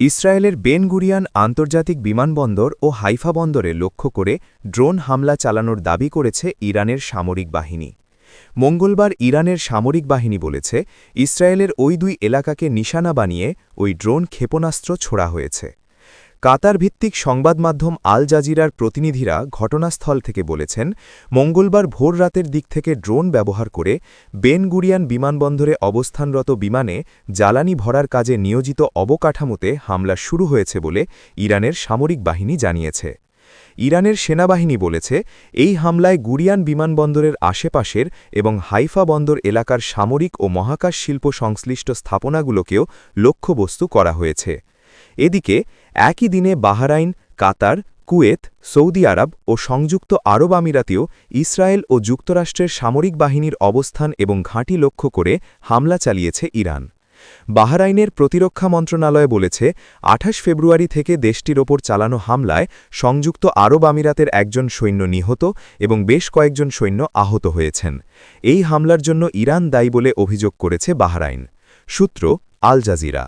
ইসরায়েলের Ben Gurion আন্তর্জাতিক বিমানবন্দর ও হাইফা বন্দরে লক্ষ্য করে ড্রোন হামলা চালানোর দাবি করেছে ইরানের সামরিক বাহিনী। মঙ্গলবার ইরানের সামরিক বাহিনী বলেছে, ইসরায়েলের ওই দুই এলাকাকে নিশানা বানিয়ে ওই ড্রোন ক্ষেপণাস্ত্র ছোড়া হয়েছে। কাতার ভিত্তিক সংবাদ মাধ্যম আল জাজিরার প্রতিনিধিরা ঘটনাস্থল থেকে বলেছেন, মঙ্গলবার ভোর রাতের দিক থেকে ড্রোন ব্যবহার করে বেন গুরিয়ান বিমানবন্দরে অবস্থানরত বিমানে জ্বালানি ভরার কাজে নিয়োজিত অবকাঠামোতে হামলা শুরু হয়েছে বলে ইরানের সামরিক বাহিনী জানিয়েছে। ইরানের সেনাবাহিনী বলেছে, এই হামলায় গুরিয়ান বিমানবন্দরের আশেপাশের এবং হাইফা বন্দর এলাকার সামরিক ও মহাকাশ শিল্প সংশ্লিষ্ট স্থাপনাগুলোকেও লক্ষ্যবস্তু করা হয়েছে। এদিকে একই দিনে বাহরাইন, কাতার, কুয়েত, সৌদি আরব ও সংযুক্ত আরব আমিরাতেও ইসরায়েল ও যুক্তরাষ্ট্রের সামরিক বাহিনীর অবস্থান এবং ঘাঁটি লক্ষ্য করে হামলা চালিয়েছে ইরান। বাহরাইনের প্রতিরক্ষা মন্ত্রণালয় বলেছে, ২৮ ফেব্রুয়ারি থেকে দেশটির ওপর চালানো হামলায় সংযুক্ত আরব আমিরাতের একজন সৈন্য নিহত এবং বেশ কয়েকজন সৈন্য আহত হয়েছেন। এই হামলার জন্য ইরান দায়ী বলে অভিযোগ করেছে বাহরাইন। সূত্র আল জাজিরা।